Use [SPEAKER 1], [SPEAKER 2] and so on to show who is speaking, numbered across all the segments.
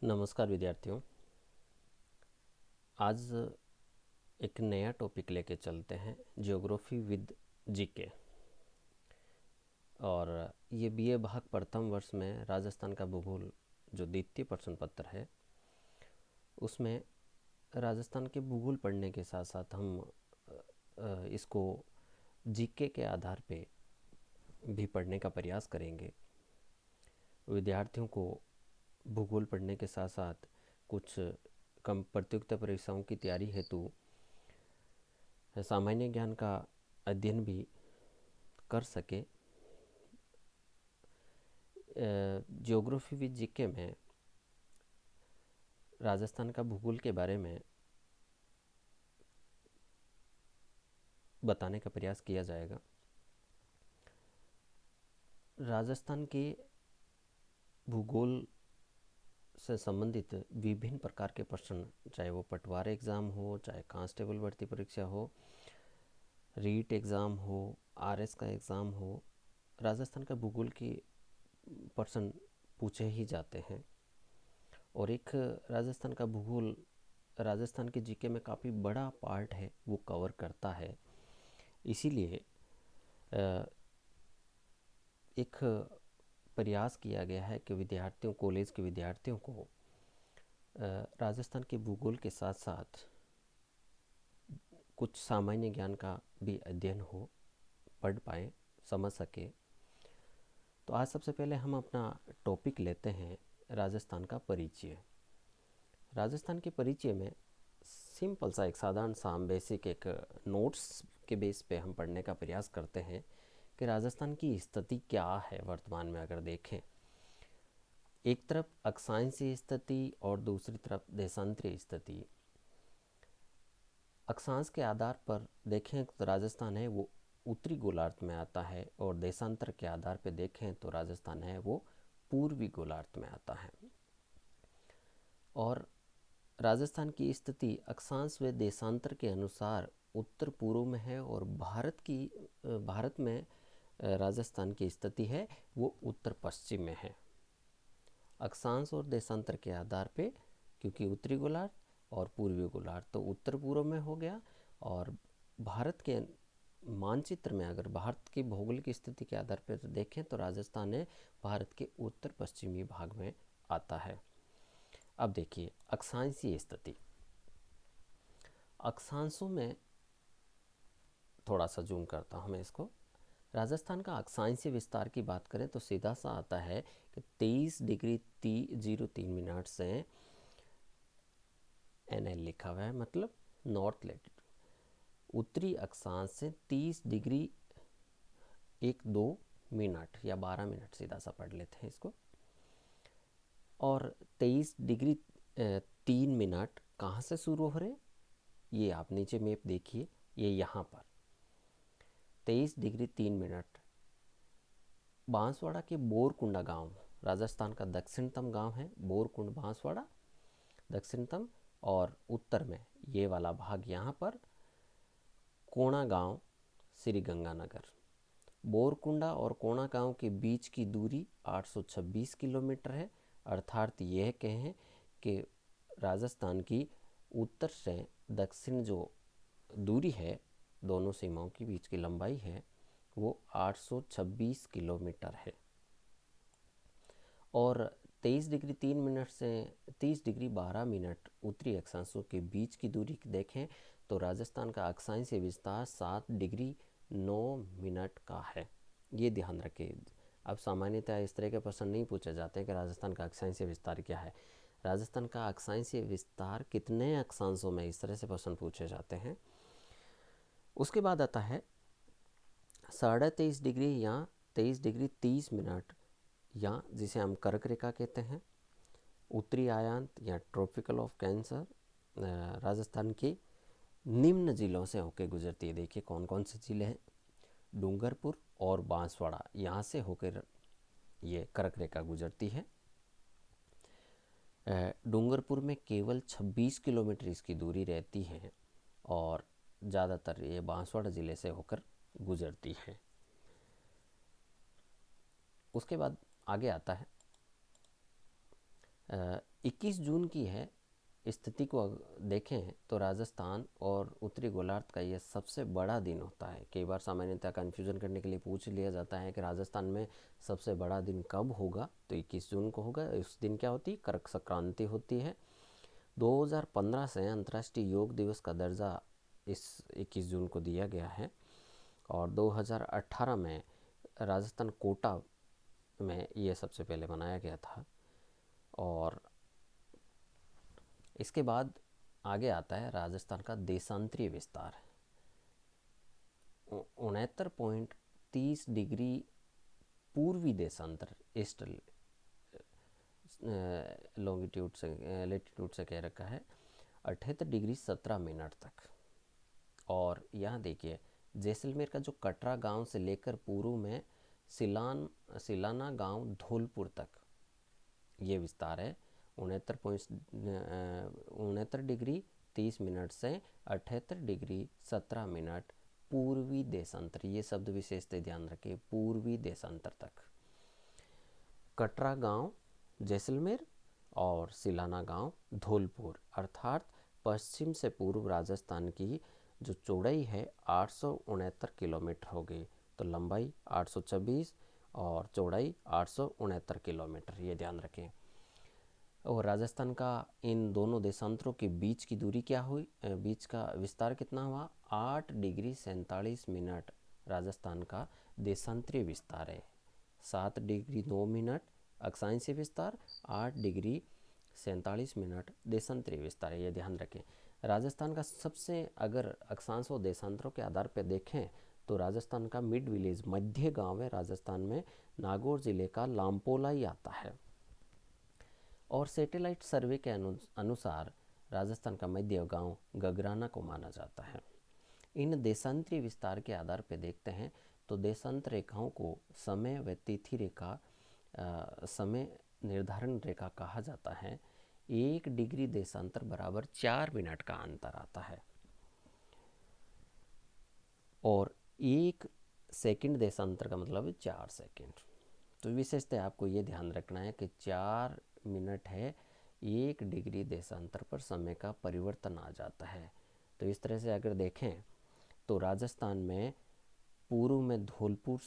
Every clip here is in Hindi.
[SPEAKER 1] नमस्कार विद्यार्थियों। आज एक नया टॉपिक लेके चलते हैं, ज्योग्राफी विद जीके। और ये बीए भाग प्रथम वर्ष में राजस्थान का भूगोल जो द्वितीय प्रश्न पत्र है, उसमें राजस्थान के भूगोल पढ़ने के साथ साथ हम इसको जीके के आधार पे भी पढ़ने का प्रयास करेंगे। विद्यार्थियों को भूगोल पढ़ने के साथ साथ कुछ कम प्रतियोगिता परीक्षाओं की तैयारी हेतु सामान्य ज्ञान का अध्ययन भी कर सके। ज्योग्राफी विद जीके में राजस्थान का भूगोल के बारे में बताने का प्रयास किया जाएगा। राजस्थान के भूगोल से संबंधित विभिन्न प्रकार के प्रश्न, चाहे वो पटवार एग्ज़ाम हो, चाहे कांस्टेबल भर्ती परीक्षा हो, रीट एग्ज़ाम हो, आरएस का एग्ज़ाम हो, राजस्थान का भूगोल के प्रश्न पूछे ही जाते हैं। और एक राजस्थान का भूगोल राजस्थान के जीके में काफ़ी बड़ा पार्ट है, वो कवर करता है। इसीलिए एक प्रयास किया गया है कि विद्यार्थियों, कॉलेज के विद्यार्थियों को राजस्थान के भूगोल के साथ साथ कुछ सामान्य ज्ञान का भी अध्ययन हो, पढ़ पाए, समझ सके। तो आज सबसे पहले हम अपना टॉपिक लेते हैं, राजस्थान का परिचय। राजस्थान के परिचय में सिंपल सा एक साधारण सा बेसिक एक नोट्स के बेस पे हम पढ़ने का प्रयास करते हैं कि राजस्थान की स्थिति क्या है वर्तमान में। अगर देखें, एक तरफ अक्षांशीय स्थिति और दूसरी तरफ देशांतरीय स्थिति। अक्षांश के आधार पर देखें तो राजस्थान है वो उत्तरी गोलार्ध में आता है, और देशांतर के आधार पर देखें तो राजस्थान है वो पूर्वी गोलार्ध में आता है। और राजस्थान की स्थिति अक्षांश व देशांतर के अनुसार उत्तर पूर्व में है, और भारत में राजस्थान की स्थिति है वो उत्तर पश्चिम में है। अक्षांश और देशांतर के आधार पे, क्योंकि उत्तरी गोलार्ध और पूर्वी गोलार्ध तो उत्तर पूर्व में हो गया, और भारत के मानचित्र में अगर भारत की भौगोलिक स्थिति के आधार पर देखें तो राजस्थान है भारत के उत्तर पश्चिमी भाग में आता है। अब देखिए अक्षांशीय स्थिति। अक्षांशों में थोड़ा सा जूम करता हूँ मैं इसको। राजस्थान का अक्षांशीय विस्तार की बात करें तो सीधा सा आता है कि 23 डिग्री 03 मिनट से NL लिखा हुआ है, मतलब नॉर्थ लैटिट्यूड। उत्तरी अक्षांश से 30 डिग्री 12 मिनट या 12 मिनट, सीधा सा पढ़ लेते हैं इसको। और 23 डिग्री 3 मिनट कहाँ से शुरू हो रहे, ये आप नीचे मैप देखिए, ये यहाँ पर 23 डिग्री 3 मिनट बांसवाड़ा के बोरकुंडा गांव, राजस्थान का दक्षिणतम गांव है बोरकुंड बांसवाड़ा, दक्षिणतम। और उत्तर में ये वाला भाग यहाँ पर कोणा गांव, श्री गंगानगर। बोरकुंडा और कोणा गांव के बीच की दूरी 826 किलोमीटर है। अर्थात यह कहें कि राजस्थान की उत्तर से दक्षिण जो दूरी है, दोनों सीमाओं के बीच की लंबाई है, वो 826 किलोमीटर है। और 23 डिग्री 3 मिनट से 30 डिग्री 12 मिनट उत्तरी अक्षांशों के बीच की दूरी देखें तो राजस्थान का अक्षांशीय विस्तार 7 डिग्री 9 मिनट का है। ये ध्यान रखें। अब सामान्यतः इस तरह के प्रश्न नहीं पूछे जाते हैं कि राजस्थान का अक्षांशीय विस्तार क्या है। राजस्थान का अक्षांशीय विस्तार कितने अक्षांशों में, इस तरह से प्रश्न पूछे जाते हैं। उसके बाद आता है 23.5 डिग्री या 23 डिग्री 30 मिनट, या जिसे हम कर्क रेखा कहते हैं, उत्तरी आयांत या ट्रॉपिकल ऑफ कैंसर राजस्थान के निम्न जिलों से होकर गुजरती है। देखिए कौन कौन से जिले हैं, डूंगरपुर और बांसवाड़ा, यहाँ से होकर ये कर्क रेखा गुजरती है। डूंगरपुर में केवल 26 किलोमीटर इसकी दूरी रहती है, और ज़्यादातर ये बांसवाड़ा ज़िले से होकर गुजरती है। उसके बाद आगे आता है 21 जून की है स्थिति को देखें तो राजस्थान और उत्तरी गोलार्ध का यह सबसे बड़ा दिन होता है। कई बार सामान्यतः कन्फ्यूजन करने के लिए पूछ लिया जाता है कि राजस्थान में सबसे बड़ा दिन कब होगा, तो 21 जून को होगा। उस दिन क्या होती है? कर्क संक्रांति होती है। 2015 से अंतर्राष्ट्रीय योग दिवस का दर्जा इस 21 जून को दिया गया है और 2018 में राजस्थान कोटा में ये सबसे पहले मनाया गया था। और इसके बाद आगे आता है राजस्थान का देशांतरीय विस्तार। 69.30 डिग्री पूर्वी देशांतर ईस्ट लॉन्गिट्यूड से लेटीट्यूड से कह रखा है 78 डिग्री 17 मिनट तक। और यहाँ देखिए जैसलमेर का जो कटरा गांव से लेकर पूर्व में सिलाना गांव धौलपुर तक ये विस्तार है 69 डिग्री 30 मिनट से 78 डिग्री 17 मिनट पूर्वी देशांतर। ये शब्द विशेषता ध्यान रखें, पूर्वी देशांतर तक। कटरा गांव जैसलमेर और सिलाना गांव धौलपुर, अर्थात पश्चिम से पूर्व राजस्थान की जो चौड़ाई है 869 किलोमीटर हो गई, तो लंबाई 826 और चौड़ाई 869 किलोमीटर, ये ध्यान रखें। और राजस्थान का इन दोनों देशांतरों के बीच की दूरी क्या हुई, बीच का विस्तार कितना हुआ? 8 डिग्री 47 मिनट राजस्थान का देशांतरीय विस्तार है। 7 डिग्री 9 मिनट अक्षांशीय विस्तार, 8 डिग्री 47 मिनट देशांतरीय विस्तार है, ये ध्यान रखें। राजस्थान का सबसे, अगर अक्षांश और देशांतरों के आधार पर देखें तो राजस्थान का मिड विलेज मध्य गांव है राजस्थान में नागौर जिले का लामपोला ही आता है। और सैटेलाइट सर्वे के अनुसार राजस्थान का मध्य गांव गगराना को माना जाता है। इन देशांतरीय विस्तार के आधार पर देखते हैं तो देशांतर रेखाओं को समय व तिथि रेखा समय निर्धारण रेखा कहा जाता है। 1 डिग्री देशांतर बराबर 4 मिनट का अंतर आता है और 1 सेकंड देशांतर का मतलब 4 सेकंड। तो विशेषतः आपको ये ध्यान रखना है कि 4 मिनट है, 1 डिग्री देशांतर पर समय का परिवर्तन आ जाता है। तो इस तरह से अगर देखें तो राजस्थान में पूर्व में धौलपुर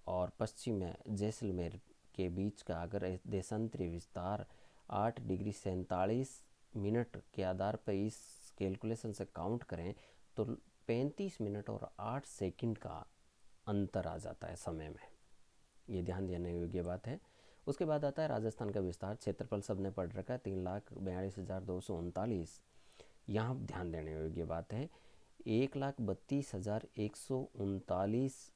[SPEAKER 1] और पश्चिम में जैसलमेर के बीच का अगर देशांतरीय विस्तार 8 डिग्री 47 मिनट के आधार पर इस कैलकुलेशन से काउंट करें तो 35 मिनट और 8 सेकंड का अंतर आ जाता है समय में। ये ध्यान देने योग्य बात है। उसके बाद आता है राजस्थान का विस्तार। क्षेत्रफल सबने पढ़ रखा है 3,42,239। यहाँ ध्यान देने योग्य बात है 1,32,139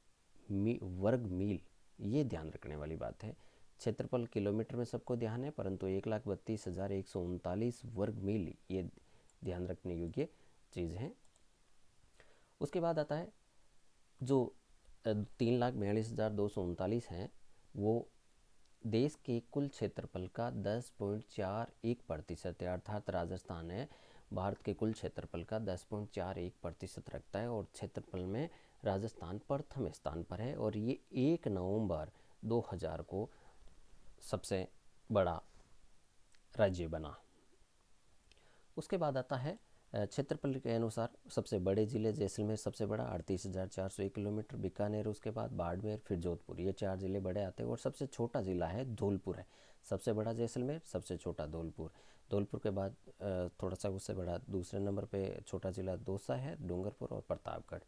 [SPEAKER 1] वर्ग मील, ये ध्यान रखने वाली बात है। क्षेत्रफल किलोमीटर में सबको ध्यान है, परंतु 1,32,139 वर्ग मील ये ध्यान रखने योग्य चीज़ है। उसके बाद आता है जो 3,42,239 है वो देश के कुल क्षेत्रफल का 10.41% है, अर्थात राजस्थान है भारत के कुल क्षेत्रफल का 10.41% रखता है और क्षेत्रफल में राजस्थान प्रथम स्थान पर है और ये 1 नवंबर 2000 को सबसे बड़ा राज्य बना। उसके बाद आता है क्षेत्रफल के अनुसार सबसे बड़े जिले। जैसलमेर सबसे बड़ा 38,401 किलोमीटर, बीकानेर उसके बाद बाड़मेर, फिर जोधपुर, ये 4 जिले बड़े आते हैं। और सबसे छोटा जिला है धौलपुर है। सबसे बड़ा जैसलमेर, सबसे छोटा धौलपुर। धौलपुर के बाद थोड़ा सा उससे बड़ा दूसरे नंबर पे छोटा जिला दौसा है, डूंगरपुर और प्रतापगढ़।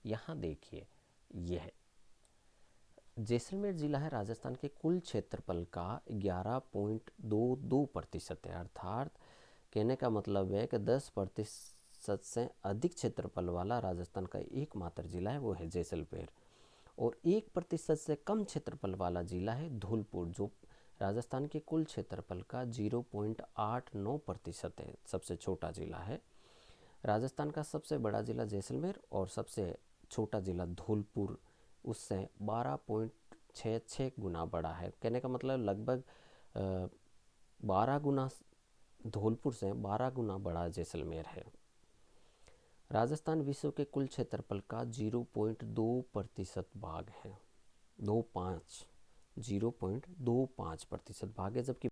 [SPEAKER 1] यहाँ देखिए यह है जैसलमेर जिला है राजस्थान के कुल क्षेत्रफल का 11.22% है, अर्थात कहने का मतलब है कि 10% से अधिक क्षेत्रफल वाला राजस्थान का एकमात्र जिला है वो है जैसलमेर। और 1% से कम क्षेत्रफल वाला जिला है धौलपुर, जो राजस्थान के कुल क्षेत्रफल का 0.89% है, सबसे छोटा जिला है। राजस्थान का सबसे बड़ा जिला जैसलमेर और सबसे छोटा जिला धौलपुर उससे 12.66 गुना बड़ा है। कहने का मतलब लगभग 12 गुना धौलपुर से 12 गुना बड़ा जैसलमेर है। राजस्थान विश्व के कुल क्षेत्रफल का 0.2% भाग है, 0.25% भाग है, जबकि